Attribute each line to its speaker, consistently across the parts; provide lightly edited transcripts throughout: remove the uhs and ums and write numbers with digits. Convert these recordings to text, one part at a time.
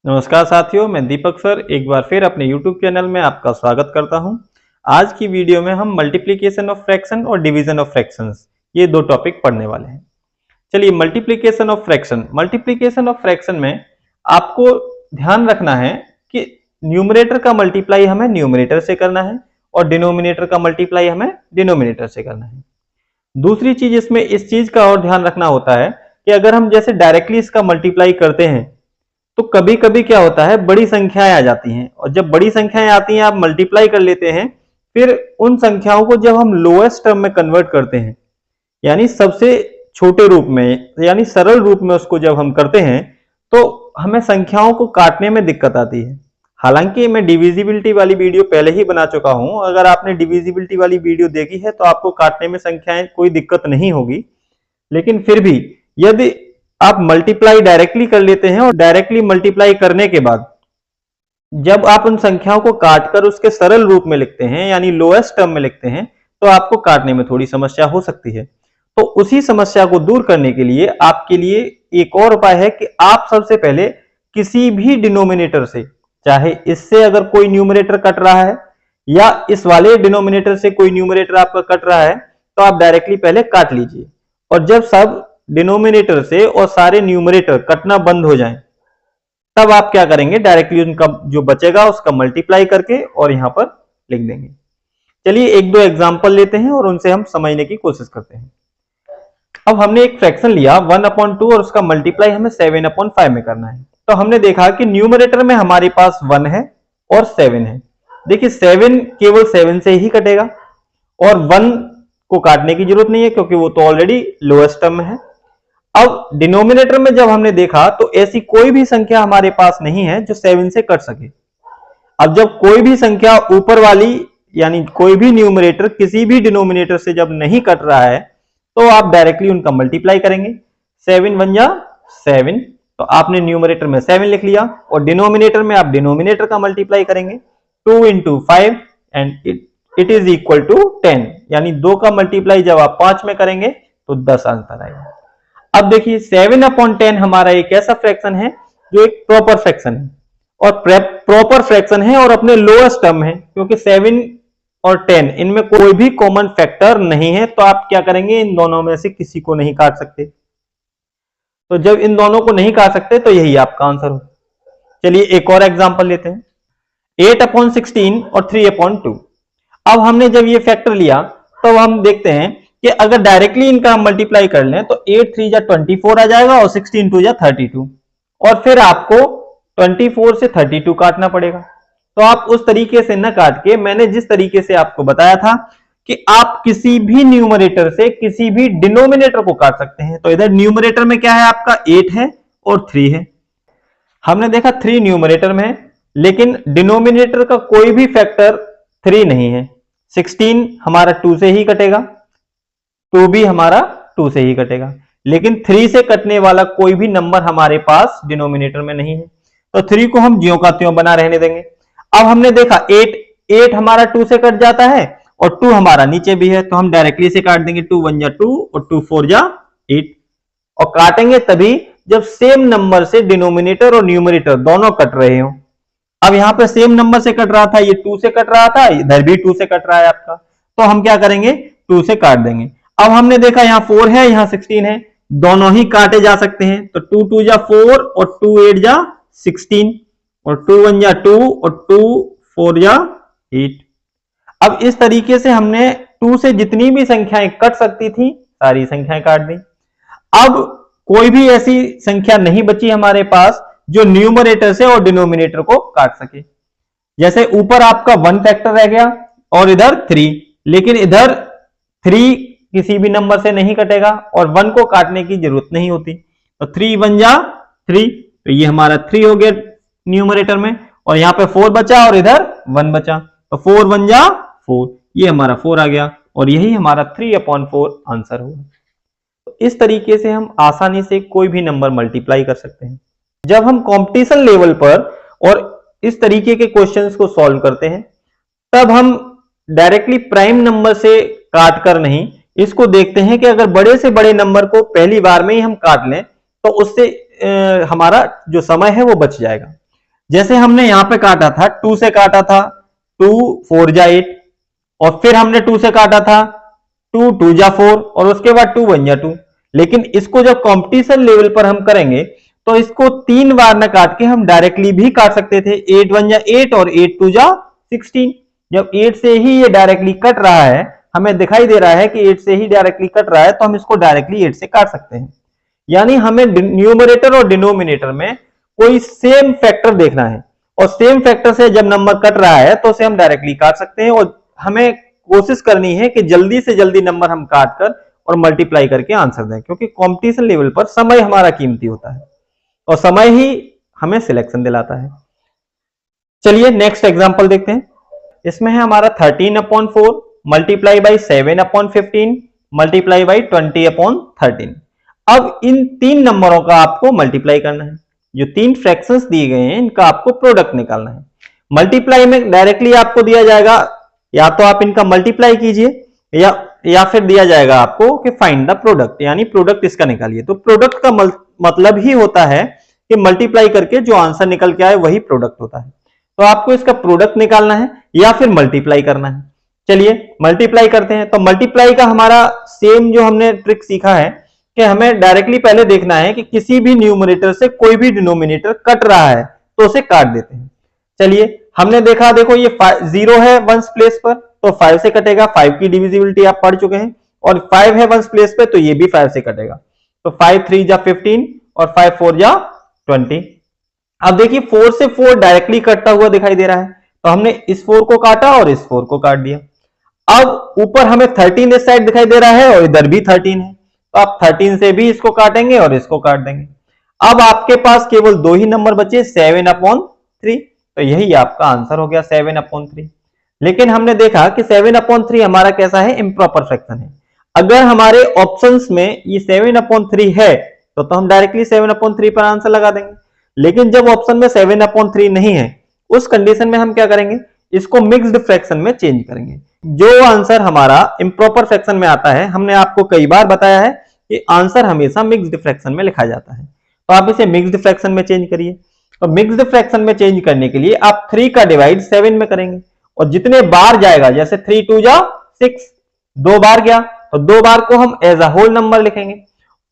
Speaker 1: नमस्कार साथियों, मैं दीपक सर एक बार फिर अपने YouTube चैनल में आपका स्वागत करता हूं। आज की वीडियो में हम मल्टीप्लिकेशन ऑफ फ्रैक्शन और डिवीजन ऑफ फ्रैक्शंस ये दो टॉपिक पढ़ने वाले हैं। चलिए, मल्टीप्लिकेशन ऑफ फ्रैक्शन में आपको ध्यान रखना है कि न्यूमरेटर का मल्टीप्लाई हमें न्यूमरेटर से करना है और डिनोमिनेटर का मल्टीप्लाई हमें डिनोमिनेटर से करना है। दूसरी चीज इसमें इस चीज का और ध्यान रखना होता है कि अगर हम जैसे डायरेक्टली इसका मल्टीप्लाई करते हैं तो कभी कभी क्या होता है, बड़ी संख्याएं आ जाती हैं और जब बड़ी संख्याएं आती हैं आप मल्टीप्लाई कर लेते हैं। फिर उन संख्याओं को जब हम लोएस्ट टर्म में कन्वर्ट करते हैं, यानी सबसे छोटे रूप में यानी सरल रूप में उसको जब हम करते हैं तो हमें संख्याओं को काटने में दिक्कत आती है। हालांकि मैं डिविजिबिलिटी वाली वीडियो पहले ही बना चुका हूं, अगर आपने डिविजिबिलिटी वाली वीडियो देखी है तो आपको काटने में संख्याएं कोई दिक्कत नहीं होगी। लेकिन फिर भी यदि आप मल्टीप्लाई डायरेक्टली कर लेते हैं और डायरेक्टली मल्टीप्लाई करने के बाद जब आप उन संख्याओं को काटकर उसके सरल रूप में लिखते हैं यानी लोएस्ट टर्म में लिखते हैं तो आपको काटने में थोड़ी समस्या हो सकती है। तो उसी समस्या को दूर करने के लिए आपके लिए एक और उपाय है कि आप सबसे पहले किसी भी डिनोमिनेटर से, चाहे इससे अगर कोई न्यूमरेटर कट रहा है या इस वाले डिनोमिनेटर से कोई न्यूमरेटर आपका कट रहा है, तो आप डायरेक्टली पहले काट लीजिए और जब सब डिनोमिनेटर से और सारे न्यूमरेटर कटना बंद हो जाएं, तब आप क्या करेंगे, डायरेक्टली उनका जो बचेगा उसका मल्टीप्लाई करके और यहां पर लिख देंगे। चलिए एक दो एग्जांपल लेते हैं और उनसे हम समझने की कोशिश करते हैं। अब हमने एक फ्रैक्शन लिया 1/2 और उसका मल्टीप्लाई हमें 7/5 में करना है। तो हमने देखा कि न्यूमरेटर में हमारे पास 1 है और 7 है। देखिए 7 केवल 7 से ही कटेगा और 1 को काटने की जरूरत नहीं है क्योंकि वो तो ऑलरेडी लोएस्ट टर्म में है। अब डिनोमिनेटर में जब हमने देखा तो ऐसी कोई भी संख्या हमारे पास नहीं है जो 7 से कट सके। अब जब कोई भी संख्या ऊपर वाली यानी कोई भी न्यूमरेटर किसी भी डिनोमिनेटर से जब नहीं कट रहा है तो आप डायरेक्टली उनका मल्टीप्लाई करेंगे। 7 1 जा 7, तो आपने न्यूमरेटर में 7 लिख लिया और डिनोमिनेटर में आप डिनोमिनेटर का मल्टीप्लाई करेंगे 2 into 5 and it is equal to 10, यानी 2 का मल्टीप्लाई जब आप 5 में करेंगे तो 10 आंसर आएगा। अब देखिए 7/10 हमारा एक ऐसा फ्रैक्शन है जो एक प्रॉपर फ्रैक्शन है और प्रॉपर फ्रैक्शन है और अपने लोएस्ट टर्म है, क्योंकि 7 और 10 इनमें कोई भी कॉमन फैक्टर नहीं है। तो आप क्या करेंगे, इन दोनों में से किसी को नहीं काट सकते। तो जब इन दोनों को नहीं काट सकते तो यही आपका आंसर हो। चलिए एक और एग्जांपल लेते हैं, 8/16 और 3/2। अब हमने जब ये फैक्टर लिया तो हम देखते हैं कि अगर डायरेक्टली इनका हम मल्टीप्लाई कर लें तो 8 3 जा 24 आ जाएगा और 16 2 जा 32, और फिर आपको 24 से 32 काटना पड़ेगा। तो आप उस तरीके से न काट के मैंने जिस तरीके से आपको बताया था कि आप किसी भी न्यूमरेटर से किसी भी डिनोमिनेटर को काट सकते हैं। तो इधर न्यूमरेटर में क्या है, आपका 8 है और 3 है। हमने देखा 3 न्यूमरेटर में है लेकिन डिनोमिनेटर का कोई भी फैक्टर 3 नहीं है। 16 हमारा 2 से ही कटेगा, 2 भी हमारा 2 से ही कटेगा, लेकिन 3 से कटने वाला कोई भी नंबर हमारे पास डिनोमिनेटर में नहीं है। तो 3 को हम ज्यों का त्यों बना रहने देंगे। अब हमने देखा 8 हमारा 2 से कट जाता है और 2 हमारा नीचे भी है, तो हम डायरेक्टली से काट देंगे। 2 1 जा 2 और 2 4 जा 8, और काटेंगे तभी जब सेम नंबर से डिनोमिनेटर और न्यूमरेटर दोनों कट रहे हो। अब यहां पे सेम नंबर से कट रहा था, ये 2 से कट रहा था, इधर भी 2 से कट रहा है आपका, तो हम क्या करेंगे, 2 से काट देंगे। अब हमने देखा यहाँ 4 है, यहाँ 16 है, दोनों ही काटे जा सकते हैं। तो 2 2 जा 4 और 2 8 जा 16 और 2 1 जा 2 और 2 4 जा 8। अब इस तरीके से हमने 2 से जितनी भी संख्याएं कट सकती थी सारी संख्याएं काट दी। अब कोई भी ऐसी संख्या नहीं बची हमारे पास जो न्यूमरेटर से और डिनोमिनेटर को काट सके। जैसे ऊपर आपका 1 फैक्टर रह गया और इधर 3, लेकिन इधर 3 किसी भी नंबर से नहीं कटेगा और 1 को काटने की जरूरत नहीं होती। तो 3 1 जा 3, तो ये हमारा 3 हो गया न्यूमरेटर में, और यहाँ पे 4 बचा और इधर 1 बचा, तो 4 1 जा 4, ये हमारा 4 आ गया और यही हमारा 3/4 आंसर होगा। तो इस तरीके से हम आसानी से कोई भी नंबर मल्टीप्लाई कर सकते हैं। जब हम कंपटीशन लेवल पर और इस तरीके के क्वेश्चंस को सॉल्व करते हैं तब हम डायरेक्टली प्राइम नंबर से काट कर नहीं, इसको देखते हैं कि अगर बड़े से बड़े नंबर को पहली बार में ही हम काट लें तो उससे हमारा जो समय है वो बच जाएगा। जैसे हमने यहां पे काटा था, 2 से काटा था, 2 4 जा 8, और फिर हमने 2 से काटा था, 2 2 जा 4, और उसके बाद 2 1 जा 2। लेकिन इसको जब कंपटीशन लेवल पर हम करेंगे तो इसको 3 बार न काट के हम डायरेक्टली भी काट सकते थे, 8 1 जा 8 और 8 2 जा 16। जब 8 से ही ये डायरेक्टली कट रहा है, हमें दिखाई दे रहा है कि 8 से ही डायरेक्टली कट रहा है, तो हम इसको डायरेक्टली 8 से काट सकते हैं। यानी हमें न्यूमरेटर और डिनोमिनेटर में कोई सेम फैक्टर देखना है, और सेम फैक्टर से जब नंबर कट रहा है तो उसे हम डायरेक्टली काट सकते हैं, और हमें कोशिश करनी है कि जल्दी से जल्दी नंबर हम काट कर और मल्टीप्लाई करके आंसर दें, क्योंकि कंपटीशन लेवल पर समय हमारा कीमती होता है और समय ही हमें सिलेक्शन दिलाता है। चलिए नेक्स्ट एग्जांपल देखते हैं। इसमें है हमारा 13/4 मल्टीप्लाई बाई 7/15 मल्टीप्लाई बाई 20/13। अब इन 3 नंबरों का आपको मल्टीप्लाई करना है। जो 3 फ्रैक्शंस दिए गए हैं इनका आपको प्रोडक्ट निकालना है। मल्टीप्लाई में डायरेक्टली आपको दिया जाएगा, या तो आप इनका मल्टीप्लाई कीजिए या फिर दिया जाएगा आपको कि फाइंड द प्रोडक्ट, यानी प्रोडक्ट इसका निकालिए। तो प्रोडक्ट का मतलब ही होता है कि मल्टीप्लाई करके जो आंसर निकल के आए वही प्रोडक्ट होता है। तो आपको इसका प्रोडक्ट निकालना है या फिर मल्टीप्लाई करना है। चलिए मल्टीप्लाई करते हैं। तो मल्टीप्लाई का हमारा सेम जो हमने ट्रिक सीखा है कि हमें डायरेक्टली पहले देखना है कि किसी भी न्यूमरेटर से कोई भी डिनोमिनेटर कट रहा है तो उसे काट देते हैं। चलिए हमने देखा, देखो ये 0 है वंस प्लेस पर तो 5 से कटेगा, 5 की डिविजिबिलिटी आप पढ़ चुके हैं, और 5 है वंस प्लेस पे तो ये भी 5 से कटेगा। तो 5 3 जा 15 और 5 4 जा 20। अब देखिए 4 से 4 डायरेक्टली कटता हुआ दिखाई दे रहा है, तो हमने इस 4 को काटा और इस 4 को काट दिया। अब ऊपर हमें 13 इस साइड दिखाई दे रहा है और इधर भी 13 है, तो आप 13 से भी इसको काटेंगे और इसको काट देंगे। अब आपके पास केवल 2 ही नंबर बचे, 7/3, तो यही आपका आंसर हो गया 7/3। लेकिन हमने देखा कि 7/3 हमारा कैसा है, इम्प्रॉपर फ्रैक्शन है। अगर हमारे ऑप्शंस में ये 7/3 है तो हम डायरेक्टली 7/3 पर आंसर लगा देंगे। लेकिन जब ऑप्शन में 7/3 नहीं है, उस कंडीशन में हम क्या करेंगे, इसको मिक्स्ड फ्रैक्शन में चेंज करेंगे। जो आंसर हमारा इम्प्रॉपर फ्रैक्शन में आता है, हमने आपको कई बार बताया है कि आंसर हमेशा मिक्स्ड फ्रैक्शन में लिखा जाता है, तो आप इसे मिक्स्ड फ्रैक्शन में चेंज करिए। तो मिक्स्ड फ्रैक्शन में चेंज करने के लिए आप 3 का डिवाइड 7 में करेंगे, और जितने बार जाएगा, जैसे 3 2 जा 6, 2 बार गया तो 2 बार को हम एज अ होल नंबर लिखेंगे,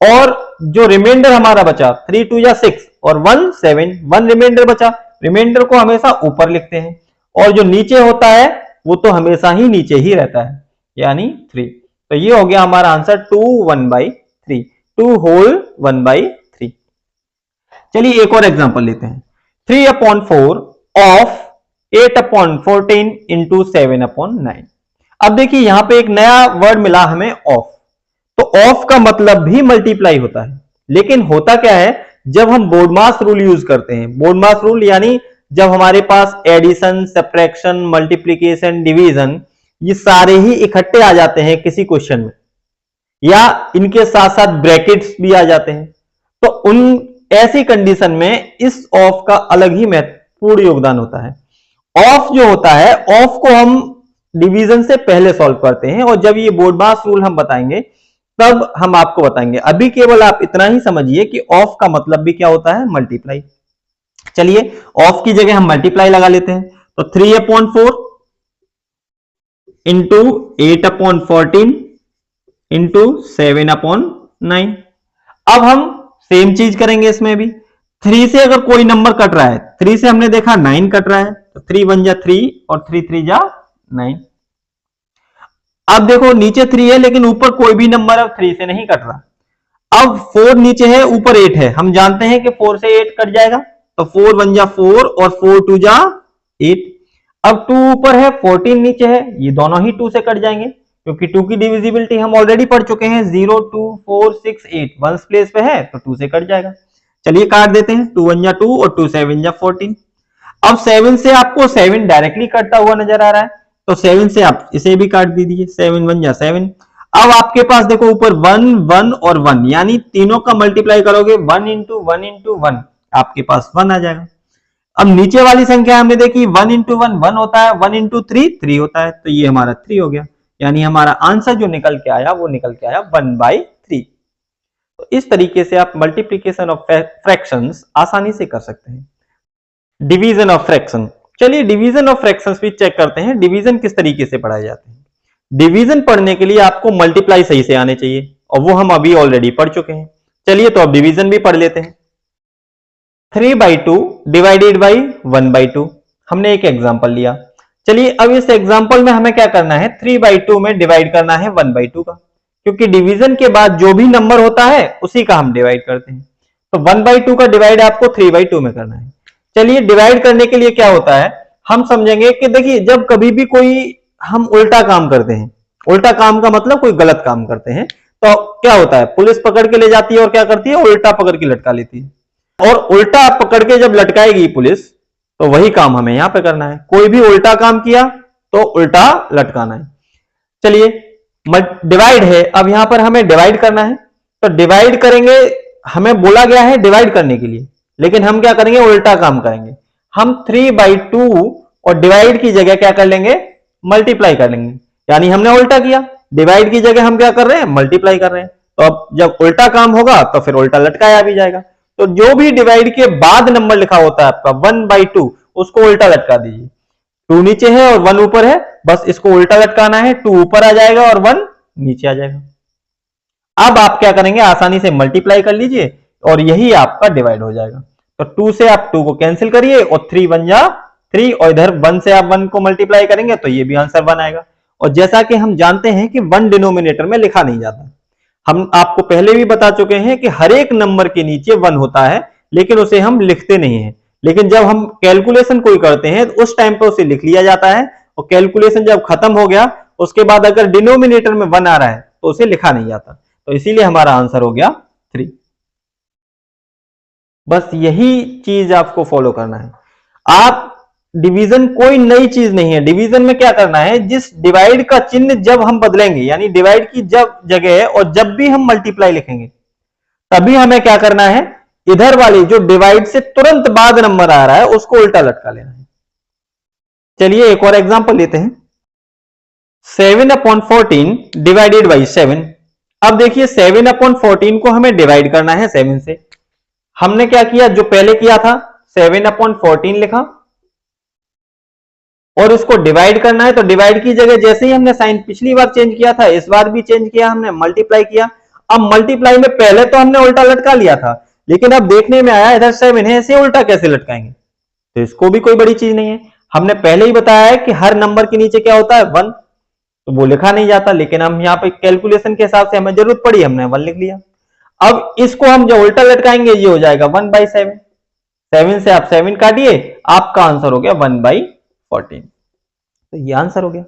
Speaker 1: और जो रिमाइंडर हमारा बचा 3 2 जा 6 और 1 7, 1 रिमाइंडर बचा, रिमाइंडर को हमेशा ऊपर लिखते हैं, और जो नीचे होता है वो तो हमेशा ही नीचे ही रहता है, यानी 3। तो ये हो गया हमारा आंसर 2 1/3, 2 होल 1/3। चलिए एक और एग्जांपल लेते हैं। 3/4 ऑफ 8/14 इंटू 7/9। अब देखिए यहां पे एक नया वर्ड मिला हमें, ऑफ। तो ऑफ का मतलब भी मल्टीप्लाई होता है, लेकिन होता क्या है, जब हम बोर्डमास रूल यूज करते हैं, बोर्डमास रूल यानी जब हमारे पास एडिशन, सब्ट्रैक्शन, मल्टीप्लीकेशन, डिवीजन ये सारे ही इकट्ठे आ जाते हैं किसी क्वेश्चन में, या इनके साथ साथ ब्रैकेट्स भी आ जाते हैं, तो उन ऐसी कंडीशन में इस ऑफ का अलग ही महत्वपूर्ण योगदान होता है। ऑफ जो होता है, ऑफ को हम डिवीजन से पहले सॉल्व करते हैं, और जब ये बोर्डमास रूल हम बताएंगे तब हम आपको बताएंगे। अभी केवल आप इतना ही समझिए कि ऑफ का मतलब भी क्या होता है, मल्टीप्लाई। चलिए ऑफ की जगह हम मल्टीप्लाई लगा लेते हैं। तो 3/4 इंटू 8/14 इंटू 7/9। अब हम सेम चीज करेंगे इसमें भी। 3 से अगर कोई नंबर कट रहा है, 3 से हमने देखा 9 कट रहा है, तो 3 1 जा 3 और 3 3 जा 9। अब देखो नीचे 3 है लेकिन ऊपर कोई भी नंबर अब 3 से नहीं कट रहा। अब 4 नीचे है, ऊपर 8 है, हम जानते हैं कि 4 से 8 कट जाएगा, तो 4 1 जा 4 और 4 2 जा 8। अब 2 ऊपर है, 14 नीचे है, ये दोनों ही 2 से कट जाएंगे, क्योंकि 2 की डिविजिबिलिटी हम ऑलरेडी पढ़ चुके हैं, 0 2 4 6 8 वंस प्लेस पे है तो 2 से कट जाएगा। चलिए काट देते हैं, 2 1 जा 2 और 2 7 जा 14। अब 7 से आपको 7 डायरेक्टली कटता हुआ नजर आ रहा है, तो 7 से आप इसे भी काट दीजिए, 7 1 जा 7। अब आपके पास देखो ऊपर 1 1 और 1, यानी तीनों का मल्टीप्लाई करोगे 1 इंटू 1 इंटू 1, आपके पास 1 आ जाएगा। अब नीचे वाली संख्या हमने देखी 1 इंटू 1 1 होता है, 1 इंटू 3 3 होता है, तो ये हमारा 3 हो गया, यानी हमारा आंसर जो निकल के आया वो निकल के आया 1/3। तो इस तरीके से आप मल्टीप्लीकेशन ऑफ फ्रैक्शंस आसानी से कर सकते हैं। Division of fraction. चलिए डिवीजन ऑफ फ्रैक्शंस भी चेक करते हैं, डिवीजन किस तरीके से पढ़ाए जाते हैं। डिवीजन पढ़ने के लिए आपको मल्टीप्लाई सही से आने चाहिए और वो हम अभी ऑलरेडी पढ़ चुके हैं। चलिए तो अब डिवीजन भी पढ़ लेते हैं। 3/2 डिवाइडेड बाई 1/2, हमने एक एग्जांपल लिया। चलिए अब इस एग्जांपल में हमें क्या करना है, 3/2 में डिवाइड करना है 1/2 का, क्योंकि डिवीजन के बाद जो भी नंबर होता है उसी का हम डिवाइड करते हैं। तो 1/2 का डिवाइड आपको 3/2 में करना है। चलिए डिवाइड करने के लिए क्या होता है, हम समझेंगे कि देखिए जब कभी भी कोई हम उल्टा काम करते हैं, उल्टा काम का मतलब कोई गलत काम करते हैं, तो क्या होता है, पुलिस पकड़ के ले जाती है और क्या करती है, उल्टा पकड़ के लटका लेती है। और उल्टा पकड़ के जब लटकाएगी पुलिस, तो वही काम हमें यहां पे करना है। कोई भी उल्टा काम किया तो उल्टा लटकाना है। चलिए डिवाइड है, अब यहां पर हमें डिवाइड करना है, तो डिवाइड करेंगे, हमें बोला गया है डिवाइड करने के लिए, लेकिन हम क्या करेंगे, उल्टा काम करेंगे। हम 3/2 और डिवाइड की जगह क्या कर लेंगे, मल्टीप्लाई कर लेंगे। यानी हमने उल्टा किया, डिवाइड की जगह हम क्या कर रहे हैं, मल्टीप्लाई कर रहे हैं। तो अब जब उल्टा काम होगा तो फिर उल्टा लटकाया भी जाएगा। तो जो भी डिवाइड के बाद नंबर लिखा होता है आपका 1/2, उसको उल्टा लटका दीजिए। 2 नीचे है और 1 ऊपर है, बस इसको उल्टा लटकाना है, 2 ऊपर आ जाएगा और 1 नीचे आ जाएगा। अब आप क्या करेंगे, आसानी से मल्टीप्लाई कर लीजिए और यही आपका डिवाइड हो जाएगा। तो 2 से आप 2 को कैंसिल करिए और 3 1 जा 3, और इधर 1 से आप 1 को मल्टीप्लाई करेंगे तो ये भी आंसर 1 आएगा। और जैसा कि हम जानते हैं कि 1 डिनोमिनेटर में लिखा नहीं जाता, हम आपको पहले भी बता चुके हैं कि हर एक नंबर के नीचे 1 होता है, लेकिन उसे हम लिखते नहीं है। लेकिन जब हम कैलकुलेशन कोई करते हैं तो उस टाइम पे उसे लिख लिया जाता है, और कैलकुलेशन जब खत्म हो गया उसके बाद अगर डिनोमिनेटर में 1 आ रहा है तो उसे लिखा नहीं जाता। तो इसीलिए हमारा आंसर हो गया 3। बस यही चीज आपको फॉलो करना है। आप डिवीजन कोई नई चीज नहीं है, डिवीजन में क्या करना है, जिस डिवाइड का चिन्ह जब हम बदलेंगे, यानी डिवाइड की जब जगह और जब भी हम मल्टीप्लाई लिखेंगे, तभी हमें क्या करना है, इधर वाली जो डिवाइड से तुरंत बाद नंबर आ रहा है उसको उल्टा लटका लेना है। चलिए एक और एग्जांपल लेते हैं। 7/14 डिवाइडेड बाई 7। अब देखिए 7/14 को हमें डिवाइड करना है 7 से। हमने क्या किया, जो पहले किया था 7/14 लिखा और उसको डिवाइड करना है, तो डिवाइड की जगह जैसे ही हमने साइन पिछली बार चेंज किया था, इस बार भी चेंज किया हमने, मल्टीप्लाई किया। अब मल्टीप्लाई में पहले तो हमने उल्टा लटका लिया था, लेकिन अब देखने में आया इधर 7 है, इसे उल्टा कैसे लटकाएंगे, तो इसको भी कोई बड़ी चीज नहीं है। हमने पहले ही बताया है कि हर नंबर के नीचे क्या होता है, 1, तो वो लिखा नहीं जाता, लेकिन हम यहाँ पे कैलकुलेशन के हिसाब से हमें जरूरत पड़ी, हमने 1 लिख लिया। अब इसको हम जब उल्टा लटकाएंगे ये हो जाएगा 1/7। 7 से आप 7 काटिए, आपका आंसर हो गया 1/14। तो ये आंसर हो गया।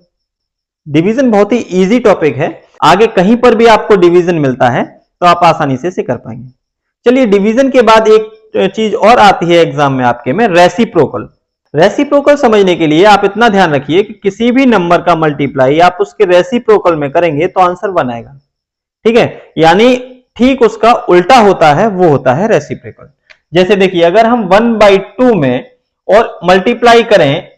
Speaker 1: डिवीजन बहुत ही इजी टॉपिक है, आगे कहीं पर भी आपको डिवीजन मिलता है तो आप आसानी से इसे कर पाएंगे। चलिए डिवीजन के बाद एक चीज और आती है एग्जाम में आपके में, रेसिप्रोकल। रेसिप्रोकल समझने के लिए आप इतना ध्यान रखिए कि किसी भी नंबर का मल्टीप्लाई आप उसके रेसिप्रोकल में करेंगे तो आंसर 1 आएगा। ठीक है, यानी ठीक उसका उल्टा होता है, वो होता है रेसिप्रोकल। जैसे देखिए अगर हम 1/2 में और मल्टीप्लाई करें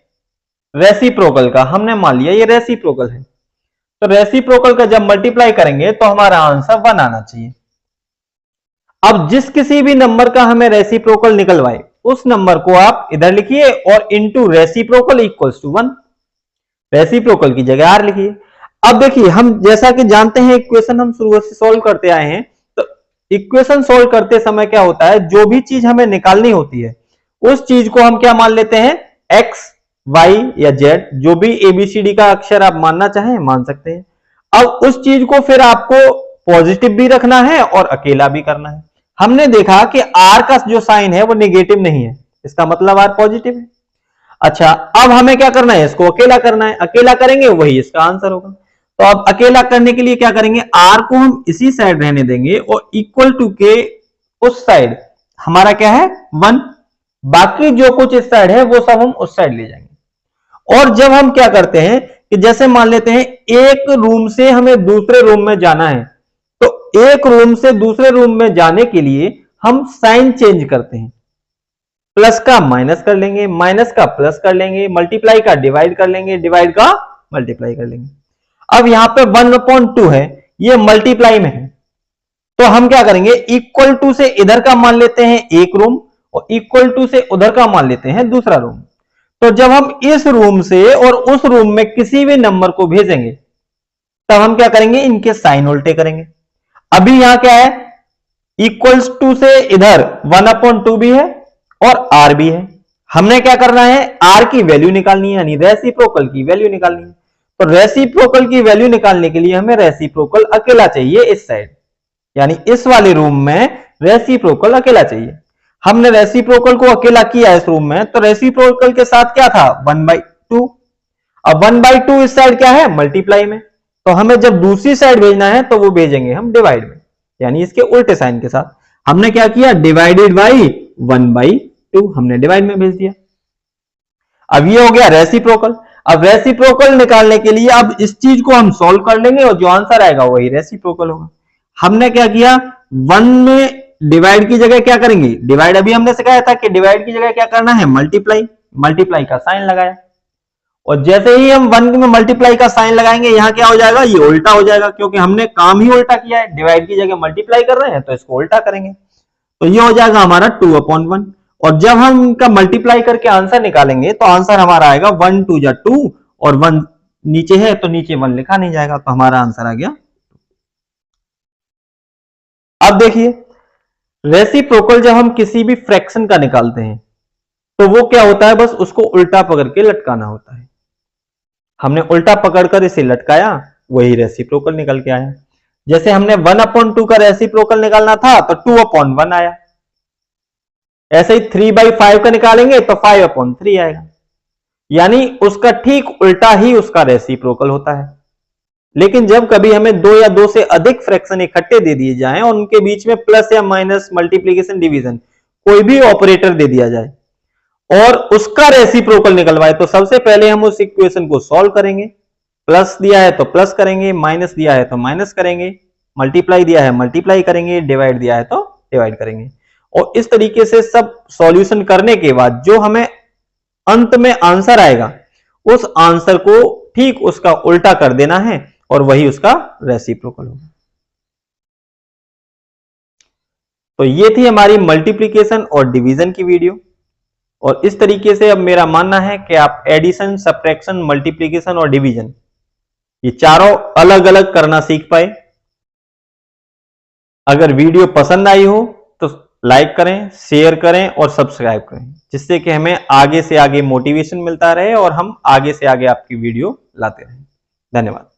Speaker 1: रेसिप्रोकल का, हमने मान लिया ये रेसिप्रोकल है, तो रेसिप्रोकल का जब मल्टीप्लाई करेंगे तो हमारा आंसर 1 आना चाहिए। अब जिस किसी भी नंबर का हमें रेसिप्रोकल निकलवाए उस नंबर को आप इधर लिखिए और into reciprocal equals to 1, reciprocal की जगह r लिखिए। अब देखिए हम जैसा कि जानते हैं इक्वेशन हम शुरू से सॉल्व करते आए हैं, तो इक्वेशन सॉल्व करते समय क्या होता है, जो भी चीज हमें निकालनी होती है उस चीज को हम क्या मान लेते हैं, x y या z, जो भी ABCD का अक्षर आप मानना चाहें मान सकते हैं। अब उस चीज को फिर आपको पॉजिटिव भी रखना है और अकेला भी करना है। हमने देखा कि r का जो साइन है वो नेगेटिव नहीं है, इसका मतलब r पॉजिटिव है। अच्छा अब हमें क्या करना है, इसको अकेला करना है, अकेला करेंगे वही इसका आंसर होगा। तो अब अकेला करने के लिए क्या करेंगे, r को हम इसी साइड रहने देंगे और इक्वल टू के उस साइड हमारा क्या है 1, बाकी जो कुछ इस साइड है वो सब हम उस साइड ले जाएंगे। और जब हम क्या करते हैं कि जैसे मान लेते हैं एक रूम से हमें दूसरे रूम में जाना है, तो एक रूम से दूसरे रूम में जाने के लिए हम साइन चेंज करते हैं, प्लस का माइनस कर लेंगे, माइनस का प्लस कर लेंगे, मल्टीप्लाई का डिवाइड कर लेंगे, डिवाइड का मल्टीप्लाई कर लेंगे। अब यहां पे 1/2 है, ये मल्टीप्लाई में है, तो हम क्या करेंगे, इक्वल टू से इधर का मान लेते हैं एक रूम और इक्वल टू से उधर का मान लेते हैं दूसरा रूम। तो जब हम इस रूम से और उस रूम में किसी भी नंबर को भेजेंगे तब हम क्या करेंगे, इनके साइन उल्टे करेंगे। अभी यहां क्या है, इक्वल्स टू से इधर 1/2 भी है और आर भी है। हमने क्या करना है, आर की वैल्यू निकालनी है, यानी रेसिप्रोकल की वैल्यू निकालनी है। तो रेसिप्रोकल की वैल्यू निकालने के लिए हमें रेसिप्रोकल अकेला चाहिए इस साइड, यानी इस वाले रूम में रेसिप्रोकल अकेला चाहिए। हमने रेसिप्रोकल को अकेला किया इस रूम में, तो रेसिप्रोकल के साथ क्या था 1/2। अब 1/2 इस साइड क्या है, मल्टीप्लाई में। तो हमें जब दूसरी साइड भेजना है तो वो भेजेंगे हम डिवाइड में, यानी इसके उल्टे साइन के साथ। हमने क्या किया, डिवाइडेड बाई 1/2 हमने डिवाइड में भेज दिया। अब ये हो गया रेसिप्रोकल। अब रेसिप्रोकल निकालने के लिए अब इस चीज को हम सॉल्व कर लेंगे और जो आंसर आएगा वही रेसिप्रोकल होगा। हमने क्या किया, 1 में डिवाइड की जगह क्या करेंगे, डिवाइड अभी हमने सिखाया था कि डिवाइड की जगह क्या करना है, मल्टीप्लाई। मल्टीप्लाई का साइन लगाया और जैसे ही हम 1 में मल्टीप्लाई का साइन लगाएंगे यहां क्या हो जाएगा, ये उल्टा हो जाएगा, क्योंकि हमने काम ही उल्टा किया है। डिवाइड की जगह मल्टीप्लाई कर रहे हैं तो इसको उल्टा करेंगे, तो ये हो जाएगा हमारा 2/1। और जब हम इनका मल्टीप्लाई करके आंसर निकालेंगे तो आंसर हमारा आएगा 1 2 जा 2 और 1 नीचे है तो नीचे 1 लिखा नहीं जाएगा, तो हमारा आंसर आ गया। अब देखिए, रेसिप्रोकल जब हम किसी भी फ्रैक्शन का निकालते हैं तो वो क्या होता है, बस उसको उल्टा पकड़ के लटकाना होता है। हमने उल्टा पकड़कर इसे लटकाया, वही रेसिप्रोकल निकल के आया। जैसे हमने 1/2 का रेसिप्रोकल निकालना था तो 2/1 आया। ऐसे ही 3/5 का निकालेंगे तो 5/3 आएगा, यानी उसका ठीक उल्टा ही उसका रेसिप्रोकल होता है। लेकिन जब कभी हमें 2 या 2 से अधिक फ्रैक्शन इकट्ठे दे दिए जाएं और उनके बीच में प्लस या माइनस, मल्टीप्लीकेशन, डिवीजन कोई भी ऑपरेटर दे दिया जाए और उसका रेसिप्रोकल निकलवाए, तो सबसे पहले हम उस इक्वेशन को सॉल्व करेंगे। प्लस दिया है तो प्लस करेंगे, माइनस दिया है तो माइनस करेंगे, मल्टीप्लाई दिया है मल्टीप्लाई करेंगे, डिवाइड दिया है तो डिवाइड करेंगे। और इस तरीके से सब सॉल्यूशन करने के बाद जो हमें अंत में आंसर आएगा उस आंसर को ठीक उसका उल्टा कर देना है और वही उसका रेसिप्रोकल होगा। तो ये थी हमारी मल्टीप्लिकेशन और डिवीजन की वीडियो। और इस तरीके से अब मेरा मानना है कि आप एडिशन, सब्ट्रैक्शन, मल्टीप्लिकेशन और डिवीजन ये चारों अलग अलग करना सीख पाए। अगर वीडियो पसंद आई हो तो लाइक करें, शेयर करें और सब्सक्राइब करें, जिससे कि हमें आगे से आगे मोटिवेशन मिलता रहे और हम आगे से आगे आपकी वीडियो लाते रहें। धन्यवाद।